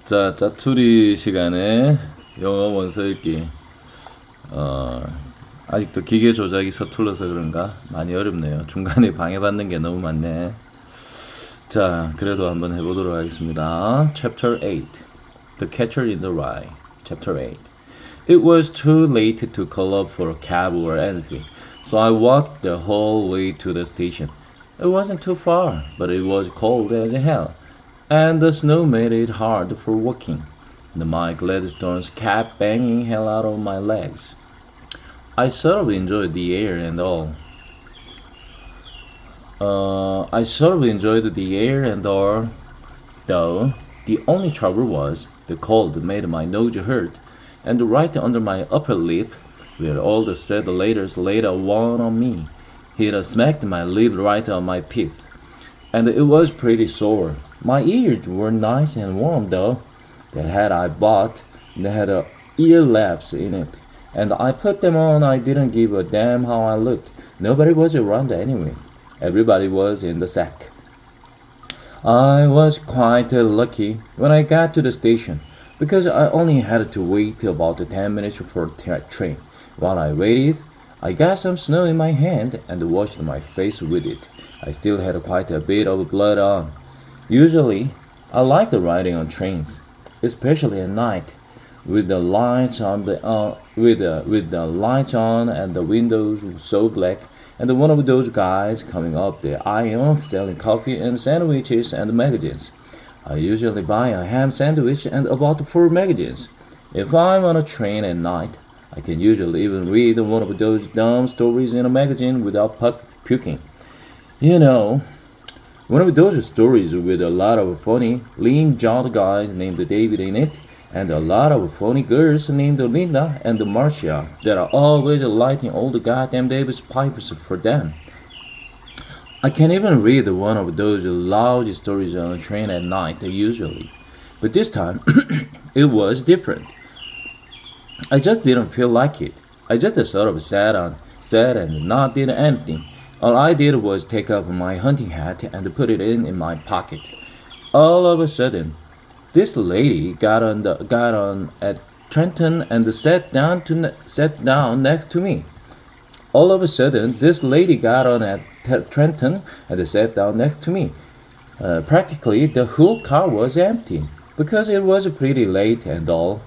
자, 짜투리 시간에 영어 원서 읽기. 어, 아직도 기계 조작이 서툴러서 그런가? 많이 어렵네요. 중간에 방해받는 게 너무 많네. 자, 그래도 한번 해보도록 하겠습니다. Chapter 8. The Catcher in the Rye. Chapter 8. It was too late to call up for a cab or anything, so I walked the whole way to the station. It wasn't too far, but it was cold as hell, and the snow made it hard for walking. And my Gladstones kept banging hell out of my legs. I sort of enjoyed the air and all. Though the only trouble was the cold made my nose hurt, and right under my upper lip, where all the stradlators laid a one on me, it smacked my lip right on my pith, and it was pretty sore. My ears were nice and warm though. That hat I bought had ear laps in it, and I put them on. I didn't give a damn how I looked. Nobody was around anyway. Everybody was in the sack. I was quite lucky when I got to the station, because I only had to wait about 10 minutes for a train. While I waited, I got some snow in my hand and washed my face with it. I still had quite a bit of blood on. Usually, I like riding on trains, especially at night, with the lights on with the lights on and the windows so black, and one of those guys coming up the aisle selling coffee and sandwiches and magazines. I usually buy a ham sandwich and about 4 magazines. If I'm on a train at night, I can usually even read one of those dumb stories in a magazine without puking. You know, one of those stories with a lot of funny, lean-jawed guys named David in it, and a lot of funny girls named Linda and Marcia that are always lighting all the goddamn David's pipes for them. I can even read one of those loud stories on a train at night usually. But this time, it was different. I just didn't feel like it. I just sort of sat and not did anything. All I did was take off my hunting hat and put it in my pocket. All of a sudden, this lady got on at Trenton and sat down next to me. All of a sudden, this lady got on at Trenton and sat down next to me. Practically, the whole car was empty because it was pretty late and all.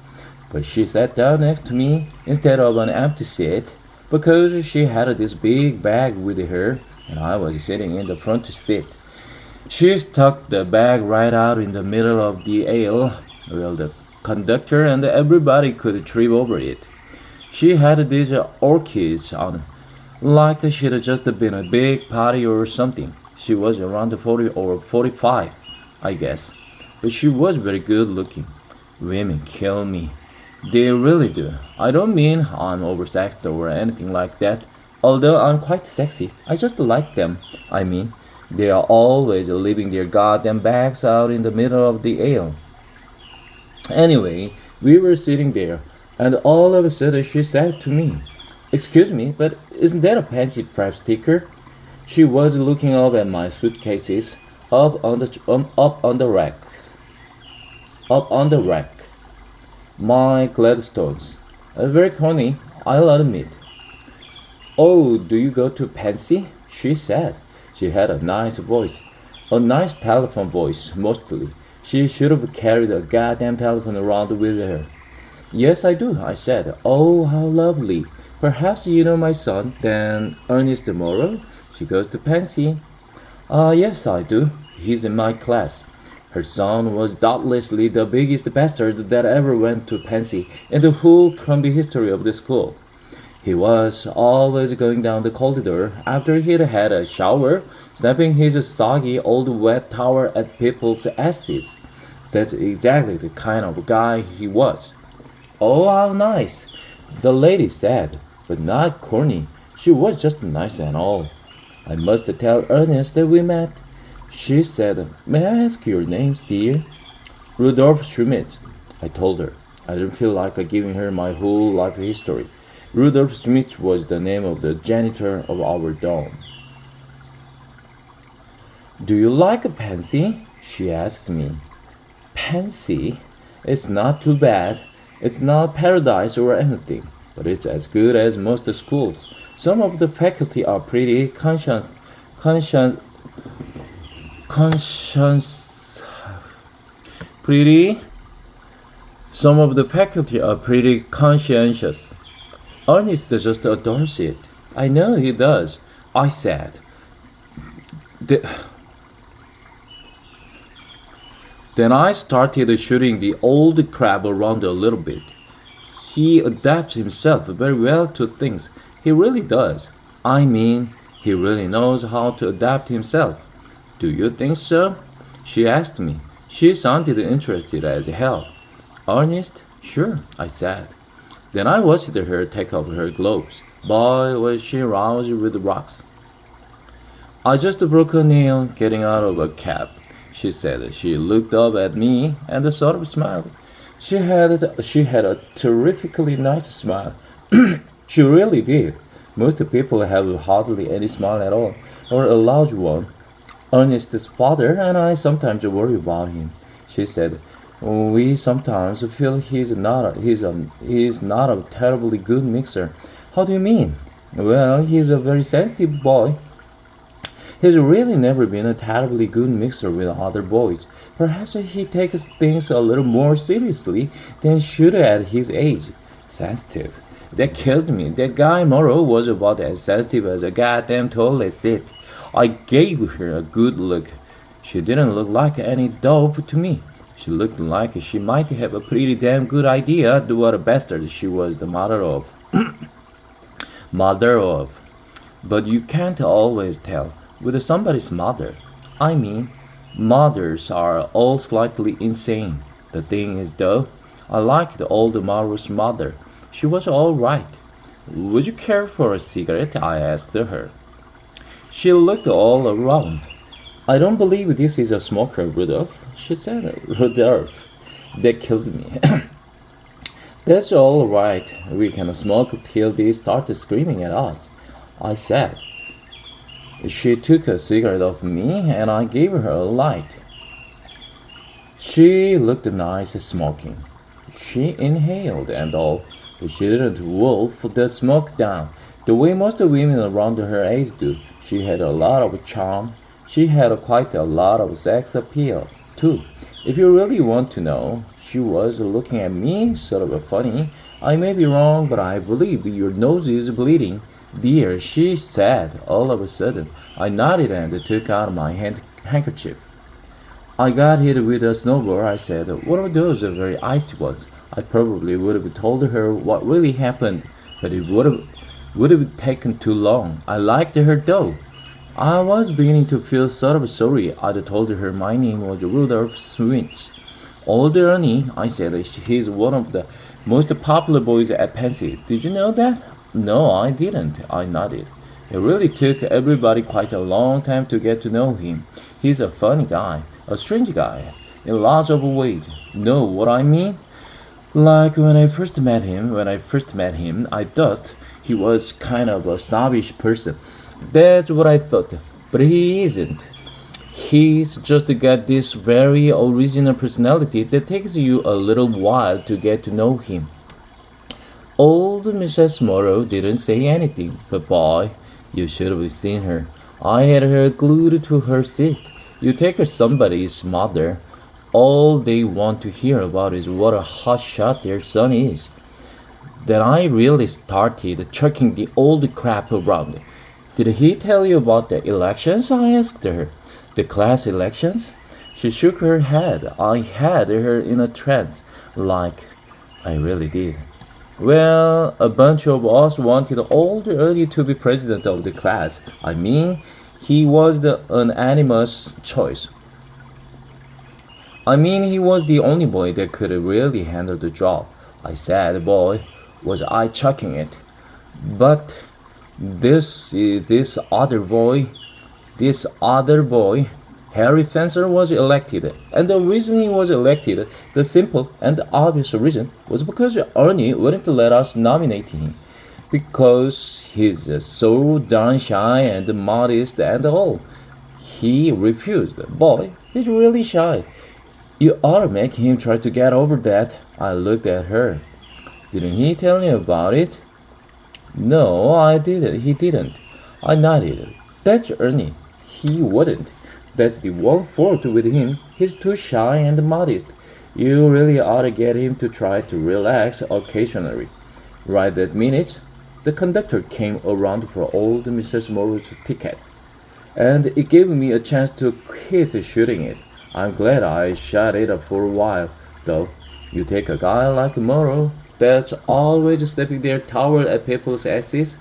But she sat down next to me instead of an empty seat because she had this big bag with her and I was sitting in the front seat. She stuck the bag right out in the middle of the aisle where the conductor and everybody could trip over it. She had these orchids on, like she'd just been a big party or something. She was around 40 or 45, I guess. But she was very good looking. Women kill me. They really do. I don't mean I'm oversexed or anything like that. Although I'm quite sexy, I just like them. I mean, they are always leaving their goddamn bags out in the middle of the aisle. Anyway, we were sitting there, and all of a sudden she said to me, "Excuse me, but isn't that a fancy prep sticker?" She was looking up at my suitcases up on the racks, up on the rack. My Gladstones. Very corny, I'll admit. "Oh, do you go to Pansy?" she said. She had a nice voice. A nice telephone voice, mostly. She should have carried a goddamn telephone around with her. "Yes, I do," I said. "Oh, how lovely. Perhaps you know my son, then Ernest Morrow? She goes to Pansy." Yes, I do. He's in my class." Her son was doubtlessly the biggest bastard that ever went to Pansy in the whole crumby history of the school. He was always going down the corridor after he'd had a shower, snapping his soggy old wet towel at people's asses. That's exactly the kind of guy he was. "Oh, how nice," the lady said, but not corny. She was just nice and all. "I must tell Ernest that we met," she said. "May I ask your names, dear?" "Rudolph Schmidt," I told her. I didn't feel like giving her my whole life history. Rudolph Schmidt was the name of the janitor of our dorm. "Do you like Pansy?" she asked me. "Pansy?" It's not too bad. It's not paradise or anything, but it's as good as most schools. Some of the faculty are pretty conscious, conscious, pretty. Some of the faculty are pretty conscientious. Ernest just adores it. I know he does, I said. The- Then I started shooting the old crab around a little bit. He adapts himself very well to things. He really does. I mean, he really knows how to adapt himself. Do you think so? She asked me. She sounded interested as hell. Ernest? Sure, I said. Then I watched her take off her gloves. Boy, was she roused with rocks. I just broke a nail getting out of a cab, she said. She looked up at me and sort of smiled. She had a terrifically nice smile. She really did. Most people have hardly any smile at all, or a large one. Ernest's father and I sometimes worry about him, she said. We sometimes feel he's not a terribly good mixer. How do you mean? Well, he's a very sensitive boy. He's really never been a terribly good mixer with other boys. Perhaps he takes things a little more seriously than he should at his age. Sensitive. That killed me. That guy Morrow was about as sensitive as a goddamn toilet seat. I gave her a good look. She didn't look like any dope to me. She looked like she might have a pretty damn good idea what a bastard she was the mother of. Mother of. But you can't always tell with somebody's mother. I mean, mothers are all slightly insane. The thing is, though, I liked old Maru's mother. She was all right. Would you care for a cigarette? I asked her. She looked all around. I don't believe this is a smoker, Rudolph, she said. Rudolph. That killed me. That's all right. We can smoke till they start screaming at us, I said. She took a cigarette off me and I gave her a light. She looked nice smoking. She inhaled and all. She didn't wolf the smoke down the way most women around her age do. She had a lot of charm. She had quite a lot of sex appeal, too. If you really want to know, she was looking at me sort of funny. I may be wrong, but I believe your nose is bleeding. Dear, she said, all of a sudden. I nodded and took out my handkerchief. I got hit with a snowball, I said. One of those very icy ones. I probably would have told her what really happened, but it would have taken too long. I liked her though. I was beginning to feel sort of sorry. I'd told her my name was Rudolph Swinch. Old Ernie, I said, he's one of the most popular boys at Pensy. Did you know that? No, I didn't. I nodded. It really took everybody quite a long time to get to know him. He's a funny guy, a strange guy, in lots of ways. Know what I mean? Like when I first met him, I thought he was kind of a snobbish person. That's what I thought. But he isn't. He's just got this very original personality that takes you a little while to get to know him. Old Mrs. Morrow didn't say anything, but boy, you should have seen her. I had her glued to her seat. You take her somebody's mother, all they want to hear about is what a hot shot their son is. Then I really started chucking the old crap around. Did he tell you about the elections? I asked her. The class elections? She shook her head. I had her in a trance, like I really did. Well, a bunch of us wanted old Ernie to be president of the class. I mean, he was the unanimous choice. He was the only boy that could really handle the job. I said, boy, was I chucking it. But this other boy, Harry Fencer was elected. And the reason he was elected, the simple and obvious reason, was because Ernie wouldn't let us nominate him. Because he's so darn shy and modest and all. He refused. Boy, he's really shy. You ought to make him try to get over that. I looked at her. Didn't he tell you about it? No, I didn't. He didn't. I nodded. That's Ernie. He wouldn't. That's the one fault with him. He's too shy and modest. You really ought to get him to try to relax occasionally. Right that minute, the conductor came around for old Mrs. Morrow's ticket, and it gave me a chance to quit shooting it. I'm glad I shot it up for a while, though. You take a guy like Morrow that's always slapping their towel at people's asses,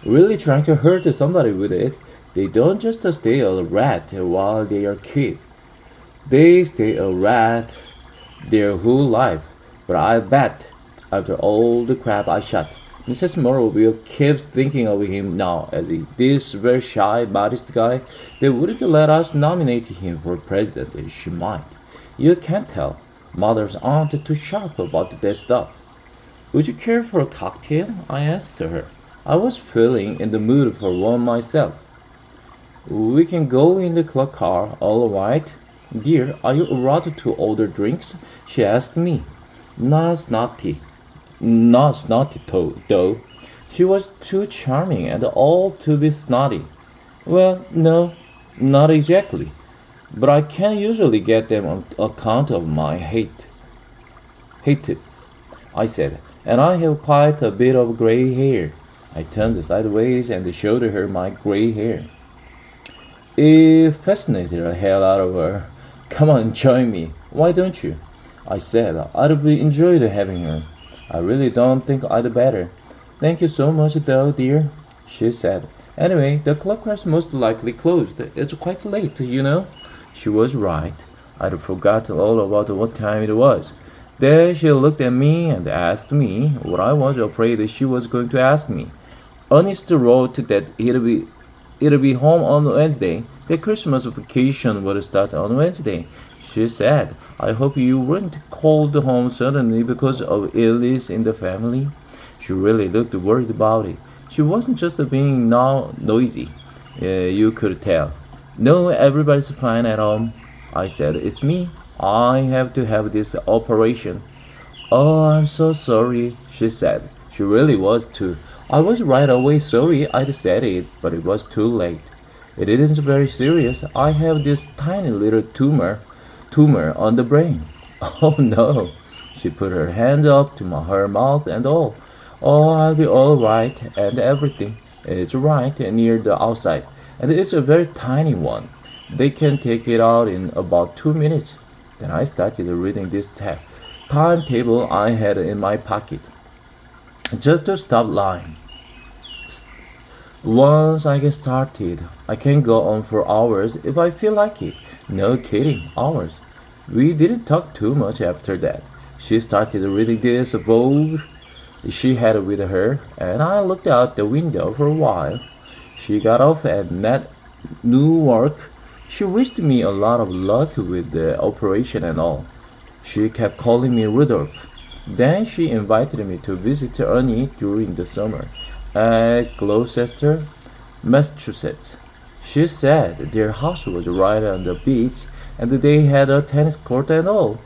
really trying to hurt somebody with it. They don't just stay a rat while they are kids. They stay a rat their whole life. But I bet, after all the crap I shot, Mrs. Morrow will keep thinking of him now as this very shy, modest guy. They wouldn't let us nominate him for president. She might. You can't tell. Mothers aren't too sharp about that stuff. Would you care for a cocktail? I asked her. I was feeling in the mood for one myself. We can go in the club car, all right. Dear, are you allowed to order drinks? She asked me. Not snotty. Not snotty, though. She was too charming and all to be snotty. Well, no, not exactly. But I can usually get them on account of my hateth, I said, and I have quite a bit of gray hair. I turned sideways and showed her my gray hair. It fascinated the hell out of her. Come on, join me. Why don't you? I said. I'd be enjoyed having her. I really don't think I'd better. Thank you so much, though, dear, she said. Anyway, the club has most likely closed. It's quite late, you know. She was right. I'd forgotten all about what time it was. Then she looked at me and asked me what I was afraid she was going to ask me. Ernest wrote that he'd be home on Wednesday. The Christmas vacation would start on Wednesday. She said, I hope you weren't called home suddenly because of illness in the family. She really looked worried about it. She wasn't just being noisy. You could tell. No, everybody's fine at home. I said, it's me. I have to have this operation. Oh, I'm so sorry, she said. She really was too. I was right away sorry I'd said it, but it was too late. It isn't very serious. I have this tiny little tumor on the brain. Oh no. She put her hands up to her mouth and all. Oh, I'll be all right and everything. It's right near the outside, and it's a very tiny one. They can take it out in about 2 minutes. Then I started reading this timetable I had in my pocket, just to stop lying. Once I get started, I can go on for hours if I feel like it. No kidding, hours. We didn't talk too much after that. She started reading this Vogue she had with her, and I looked out the window for a while. She got off at Newark. She wished me a lot of luck with the operation and all. She kept calling me Rudolph. Then she invited me to visit Ernie during the summer at Gloucester, Massachusetts. She said their house was right on the beach and they had a tennis court and all.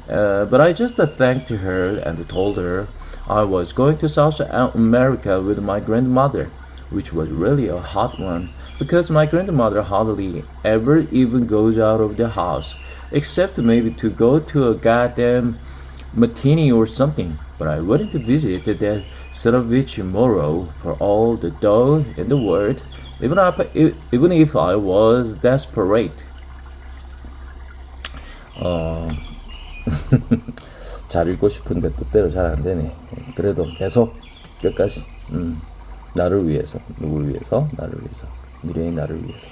But I just thanked her and told her I was going to South America with my grandmother, which was really a hot one because my grandmother hardly ever even goes out of the house, except maybe to go to a goddamn matinee or something. But I wouldn't visit that Savage Morrow for all the dough in the world, even if I was desperate. 어, 잘 읽고 싶은데 뜻대로 잘 안 되네. 그래도 계속 끝까지 나를 위해서, 누굴 위해서? 나를 위해서, 미래의 나를 위해서.